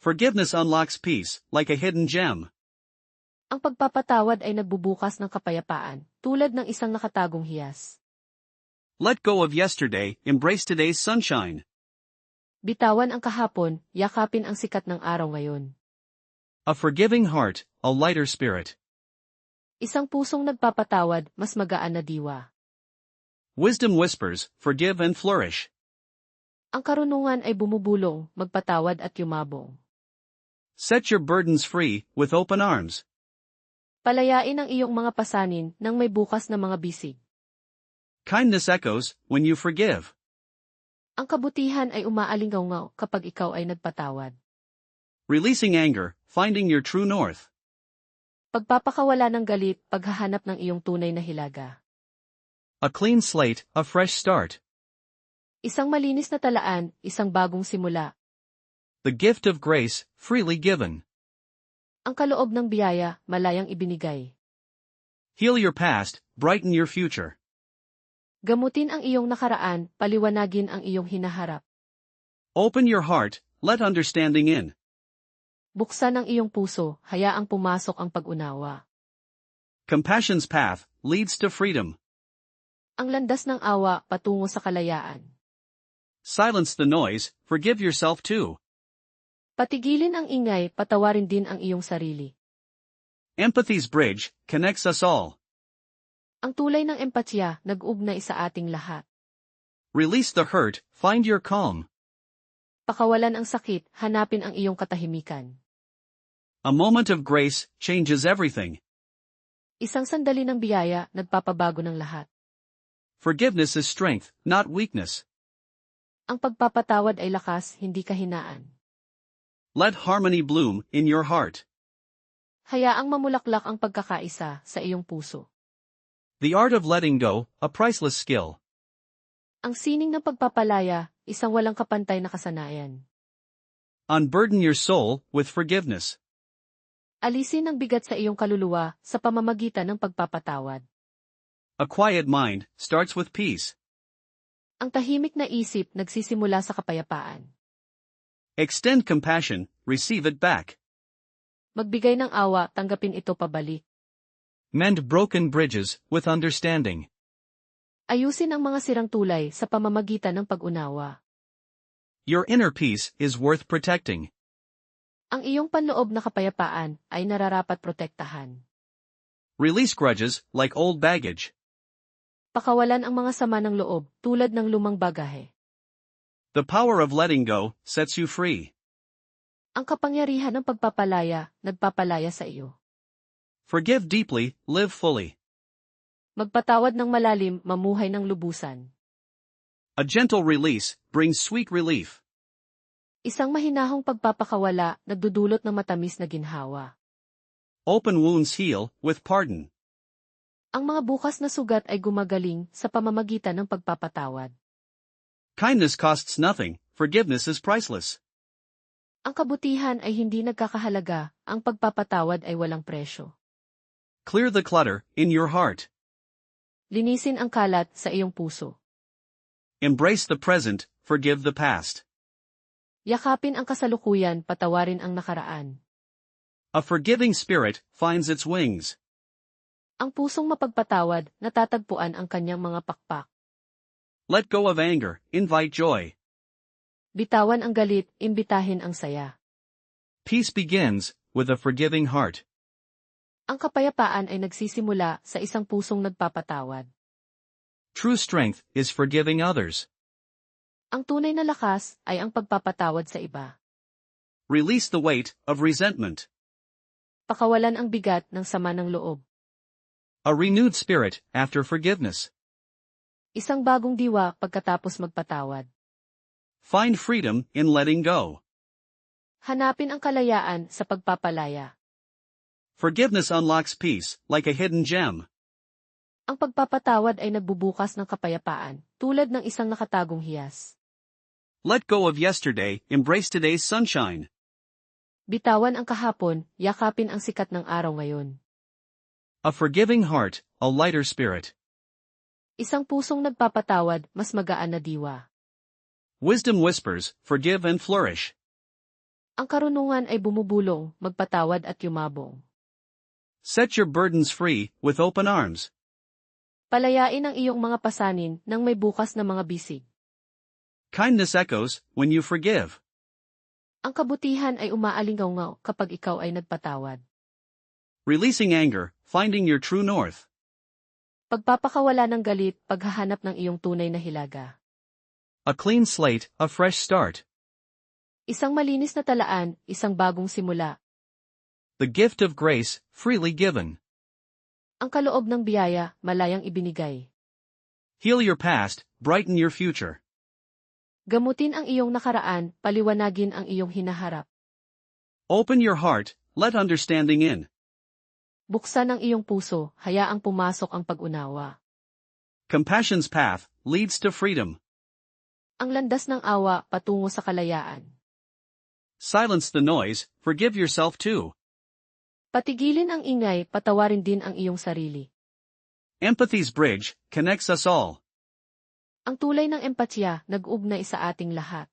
Forgiveness unlocks peace, like a hidden gem. Ang pagpapatawad ay nagbubukas ng kapayapaan, tulad ng isang nakatagong hiyas. Let go of yesterday, embrace today's sunshine. Bitawan ang kahapon, yakapin ang sikat ng araw ngayon. A forgiving heart, a lighter spirit. Isang pusong nagpapatawad, mas magaan na diwa. Wisdom whispers, forgive and flourish. Ang karunungan ay bumubulong, magpatawad at yumabong. Set your burdens free, with open arms. Palayain ang iyong mga pasanin nang may bukas na mga bisig. Kindness echoes, when you forgive. Ang kabutihan ay umaalingaw kapag ikaw ay nagpatawad. Releasing anger, finding your true north. Pagpapakawala ng galit, paghahanap ng iyong tunay na hilaga. A clean slate, a fresh start. Isang malinis na talaan, isang bagong simula. The gift of grace, freely given. Ang kaloob ng biyaya, malayang ibinigay. Heal your past, brighten your future. Gamutin ang iyong nakaraan, paliwanagin ang iyong hinaharap. Open your heart, let understanding in. Buksan ang iyong puso, hayaang pumasok ang pag-unawa. Compassion's path, leads to freedom. Ang landas ng awa, patungo sa kalayaan. Silence the noise, forgive yourself too. Patigilin ang ingay, patawarin din ang iyong sarili. Empathy's bridge, connects us all. Ang tulay ng empatya, nag-ugnay sa ating lahat. Release the hurt, find your calm. Pakawalan ang sakit, hanapin ang iyong katahimikan. A moment of grace, changes everything. Isang sandali ng biyaya, nagpapabago ng lahat. Forgiveness is strength, not weakness. Ang pagpapatawad ay lakas, hindi kahinaan. Let harmony bloom in your heart. Hayaang mamulaklak ang pagkakaisa sa iyong puso. The art of letting go, a priceless skill. Ang sining ng pagpapalaya, isang walang kapantay na kasanayan. Unburden your soul with forgiveness. Alisin ang bigat sa iyong kaluluwa sa pamamagitan ng pagpapatawad. A quiet mind starts with peace. Ang tahimik na isip nagsisimula sa kapayapaan. Extend compassion, receive it back. Magbigay ng awa, tanggapin ito pabalik. Mend broken bridges with understanding. Ayusin ang mga sirang tulay sa pamamagitan ng pag-unawa. Your inner peace is worth protecting. Ang iyong panloob na kapayapaan ay nararapat protektahan. Release grudges like old baggage. Pakawalan ang mga sama ng loob tulad ng lumang bagahe. The power of letting go sets you free. Ang kapangyarihan ng pagpapalaya, nagpapalaya sa iyo. Forgive deeply, live fully. Magpatawad ng malalim, mamuhay ng lubusan. A gentle release brings sweet relief. Isang mahinahong pagpapakawala, nagdudulot ng matamis na ginhawa. Open wounds heal with pardon. Ang mga bukas na sugat ay gumagaling sa pamamagitan ng pagpapatawad. Kindness costs nothing, forgiveness is priceless. Ang kabutihan ay hindi nagkakahalaga, ang pagpapatawad ay walang presyo. Clear the clutter in your heart. Linisin ang kalat sa iyong puso. Embrace the present, forgive the past. Yakapin ang kasalukuyan, patawarin ang nakaraan. A forgiving spirit finds its wings. Ang pusong mapagpatawad, natatagpuan ang kanyang mga pakpak. Let go of anger, invite joy. Bitawan ang galit, imbitahin ang saya. Peace begins with a forgiving heart. Ang kapayapaan ay nagsisimula sa isang pusong nagpapatawad. True strength is forgiving others. Ang tunay na lakas ay ang pagpapatawad sa iba. Release the weight of resentment. Pakawalan ang bigat ng sama ng loob. A renewed spirit after forgiveness. Isang bagong diwa pagkatapos magpatawad. Find freedom in letting go. Hanapin ang kalayaan sa pagpapalaya. Forgiveness unlocks peace, like a hidden gem. Ang pagpapatawad ay nagbubukas ng kapayapaan, tulad ng isang nakatagong hiyas. Let go of yesterday, embrace today's sunshine. Bitawan ang kahapon, yakapin ang sikat ng araw ngayon. A forgiving heart, a lighter spirit. Isang pusong nagpapatawad, mas magaan na diwa. Wisdom whispers, forgive and flourish. Ang karunungan ay bumubulong, magpatawad at yumabong. Set your burdens free with open arms. Palayain ang iyong mga pasanin nang may bukas na mga bisig. Kindness echoes when you forgive. Ang kabutihan ay umaalingaw kapag ikaw ay nagpatawad. Releasing anger, finding your true north. Pagpapakawala ng galit, paghahanap ng iyong tunay na hilaga. A clean slate, a fresh start. Isang malinis na talaan, isang bagong simula. The gift of grace, freely given. Ang kaloob ng biyaya, malayang ibinigay. Heal your past, brighten your future. Gamutin ang iyong nakaraan, paliwanagin ang iyong hinaharap. Open your heart, let understanding in. Buksan ang iyong puso, hayaang pumasok ang pag-unawa. Compassion's path leads to freedom. Ang landas ng awa, patungo sa kalayaan. Silence the noise, forgive yourself too. Patigilin ang ingay, patawarin din ang iyong sarili. Empathy's bridge connects us all. Ang tulay ng empatya, nag-ugnay sa ating lahat.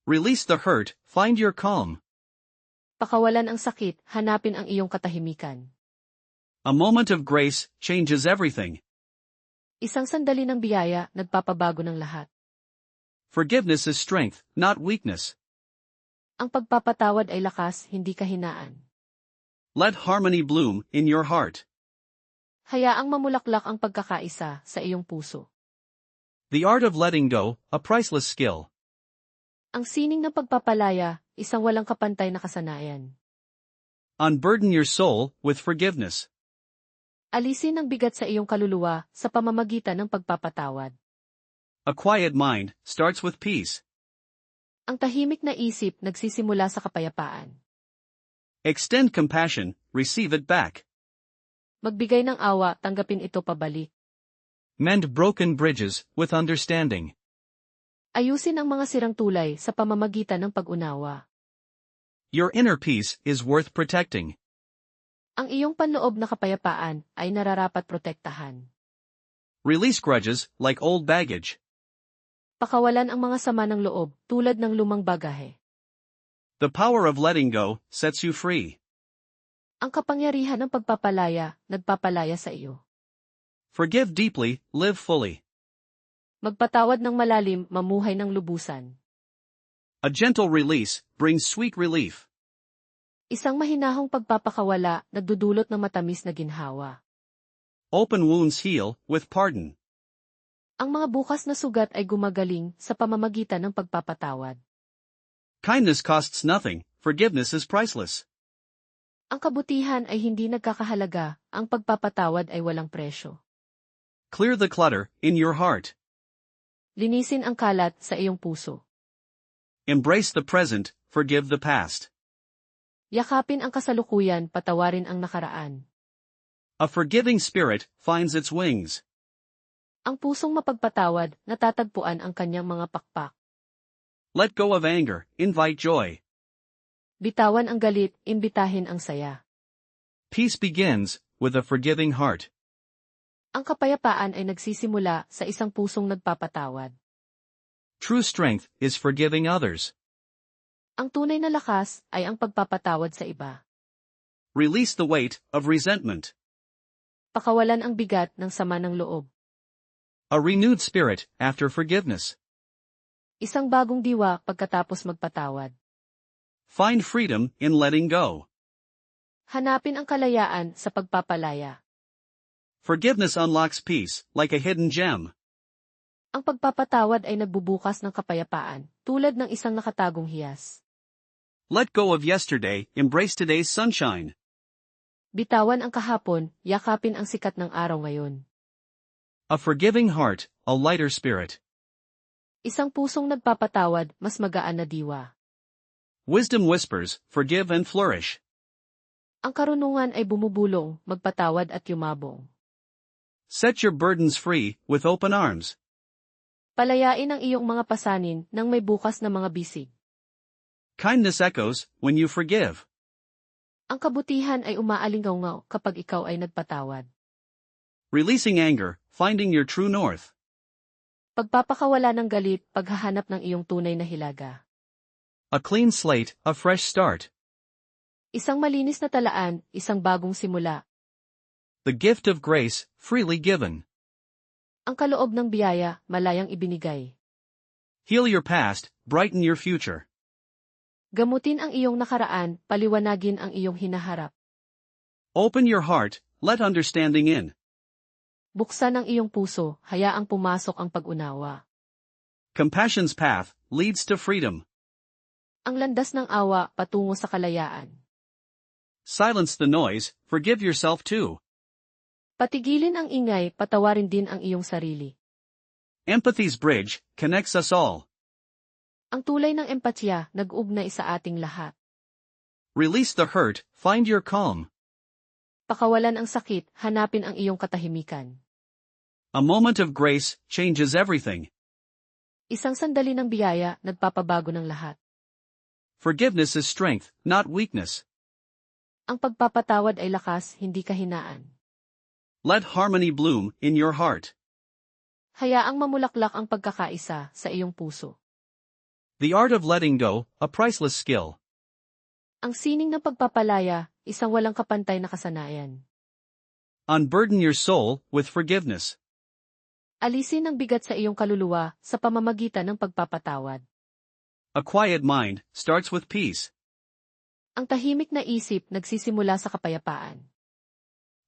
Release the hurt, find your calm. Pakawalan ang sakit, hanapin ang iyong katahimikan. A moment of grace changes everything. Isang sandali ng biyaya, nagpapabago ng lahat. Forgiveness is strength, not weakness. Ang pagpapatawad ay lakas, hindi kahinaan. Let harmony bloom in your heart. Hayaang mamulaklak ang pagkakaisa sa iyong puso. The art of letting go, a priceless skill. Ang sining ng pagpapalaya, isang walang kapantay na kasanayan. Unburden your soul with forgiveness. Alisin ang bigat sa iyong kaluluwa sa pamamagitan ng pagpapatawad. A quiet mind starts with peace. Ang tahimik na isip nagsisimula sa kapayapaan. Extend compassion, receive it back. Magbigay ng awa, tanggapin ito pabalik. Mend broken bridges with understanding. Ayusin ang mga sirang tulay sa pamamagitan ng pag-unawa. Your inner peace is worth protecting. Ang iyong panloob na kapayapaan ay nararapat protektahan. Release grudges like old baggage. Pakawalan ang mga sama ng loob tulad ng lumang bagahe. The power of letting go sets you free. Ang kapangyarihan ng pagpapalaya, nagpapalaya sa iyo. Forgive deeply, live fully. Magpatawad ng malalim, mamuhay ng lubusan. A gentle release brings sweet relief. Isang mahinahong pagpapakawala, nagdudulot ng matamis na ginhawa. Open wounds heal with pardon. Ang mga bukas na sugat ay gumagaling sa pamamagitan ng pagpapatawad. Kindness costs nothing, forgiveness is priceless. Ang kabutihan ay hindi nagkakahalaga, ang pagpapatawad ay walang presyo. Clear the clutter in your heart. Linisin ang kalat sa iyong puso. Embrace the present, forgive the past. Yakapin ang kasalukuyan, patawarin ang nakaraan. A forgiving spirit finds its wings. Ang pusong mapagpatawad, natatagpuan ang kanyang mga pakpak. Let go of anger, invite joy. Bitawan ang galit, imbitahin ang saya. Peace begins with a forgiving heart. Ang kapayapaan ay nagsisimula sa isang pusong nagpapatawad. True strength is forgiving others. Ang tunay na lakas ay ang pagpapatawad sa iba. Release the weight of resentment. Pakawalan ang bigat ng sama ng loob. A renewed spirit after forgiveness. Isang bagong diwa pagkatapos magpatawad. Find freedom in letting go. Hanapin ang kalayaan sa pagpapalaya. Forgiveness unlocks peace, like a hidden gem. Ang pagpapatawad ay nagbubukas ng kapayapaan, tulad ng isang nakatagong hiyas. Let go of yesterday, embrace today's sunshine. Bitawan ang kahapon, yakapin ang sikat ng araw ngayon. A forgiving heart, a lighter spirit. Isang pusong nagpapatawad, mas magaan na diwa. Wisdom whispers, forgive and flourish. Ang karunungan ay bumubulong, magpatawad at yumabong. Set your burdens free with open arms. Palayain ang iyong mga pasanin nang may bukas na mga bisig. Kindness echoes when you forgive. Ang kabutihan ay umaalingaw kapag ikaw ay nagpatawad. Releasing anger, finding your true north. Pagpapakawala ng galit, paghahanap ng iyong tunay na hilaga. A clean slate, a fresh start. Isang malinis na talaan, isang bagong simula. The gift of grace, freely given. Ang kaloob ng biyaya, malayang ibinigay. Heal your past, brighten your future. Gamutin ang iyong nakaraan, paliwanagin ang iyong hinaharap. Open your heart, let understanding in. Buksan ang iyong puso, hayaang pumasok ang pag-unawa. Compassion's path leads to freedom. Ang landas ng awa, patungo sa kalayaan. Silence the noise, forgive yourself too. Patigilin ang ingay, patawarin din ang iyong sarili. Empathy's bridge connects us all. Ang tulay ng empatya, nag-ugnay sa ating lahat. Release the hurt, find your calm. Pakawalan ang sakit, hanapin ang iyong katahimikan. A moment of grace changes everything. Isang sandali ng biyaya, nagpapabago ng lahat. Forgiveness is strength, not weakness. Ang pagpapatawad ay lakas, hindi kahinaan. Let harmony bloom in your heart. Hayaang mamulaklak ang pagkakaisa sa iyong puso. The art of letting go, a priceless skill. Ang sining ng pagpapalaya, isang walang kapantay na kasanayan. Unburden your soul with forgiveness. Alisin ang bigat sa iyong kaluluwa sa pamamagitan ng pagpapatawad. A quiet mind starts with peace. Ang tahimik na isip nagsisimula sa kapayapaan.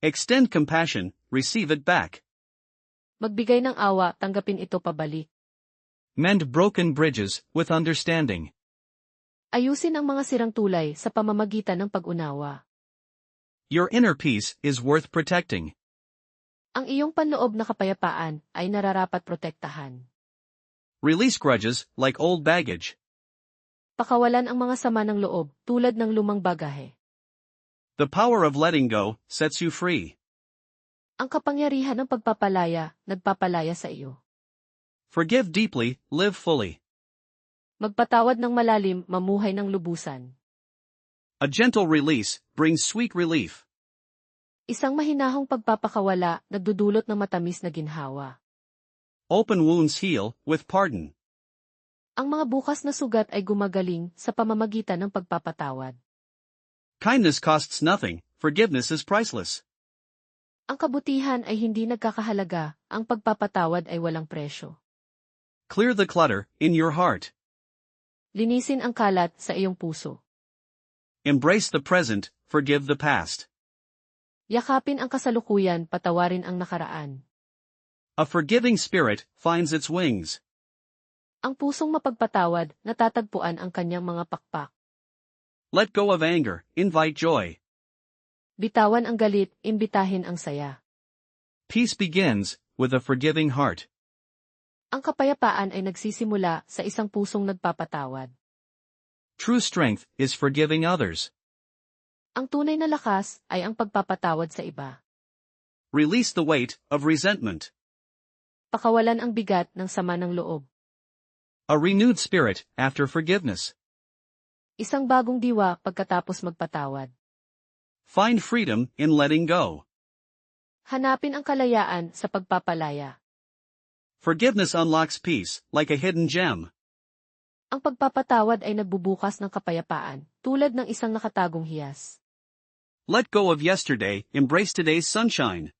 Extend compassion, receive it back. Magbigay ng awa, tanggapin ito pabalik. Mend broken bridges with understanding. Ayusin ang mga sirang tulay sa pamamagitan ng pag-unawa. Your inner peace is worth protecting. Ang iyong panloob na kapayapaan ay nararapat protektahan. Release grudges like old baggage. Pakawalan ang mga sama ng loob, tulad ng lumang bagahe. The power of letting go sets you free. Ang kapangyarihan ng pagpapalaya, nagpapalaya sa iyo. Forgive deeply, live fully. Magpatawad ng malalim, mamuhay ng lubusan. A gentle release brings sweet relief. Isang mahinahong pagpapakawala, nagdudulot ng matamis na ginhawa. Open wounds heal with pardon. Ang mga bukas na sugat ay gumagaling sa pamamagitan ng pagpapatawad. Kindness costs nothing, forgiveness is priceless. Ang kabutihan ay hindi nagkakahalaga, ang pagpapatawad ay walang presyo. Clear the clutter in your heart. Linisin ang kalat sa iyong puso. Embrace the present, forgive the past. Yakapin ang kasalukuyan, patawarin ang nakaraan. A forgiving spirit finds its wings. Ang pusong mapagpatawad, natatagpuan ang kanyang mga pakpak. Let go of anger, invite joy. Bitawan ang galit, imbitahin ang saya. Peace begins with a forgiving heart. Ang kapayapaan ay nagsisimula sa isang pusong nagpapatawad. True strength is forgiving others. Ang tunay na lakas ay ang pagpapatawad sa iba. Release the weight of resentment. Pakawalan ang bigat ng sama ng loob. A renewed spirit after forgiveness. Isang bagong diwa pagkatapos magpatawad. Find freedom in letting go. Hanapin ang kalayaan sa pagpapalaya. Forgiveness unlocks peace, like a hidden gem. Ang pagpapatawad ay nagbubukas ng kapayapaan, tulad ng isang nakatagong hiyas. Let go of yesterday, embrace today's sunshine.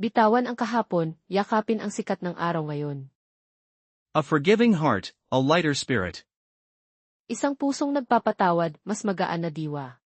Bitawan ang kahapon, yakapin ang sikat ng araw ngayon. A forgiving heart, a lighter spirit. Isang pusong nagpapatawad, mas magaan na diwa.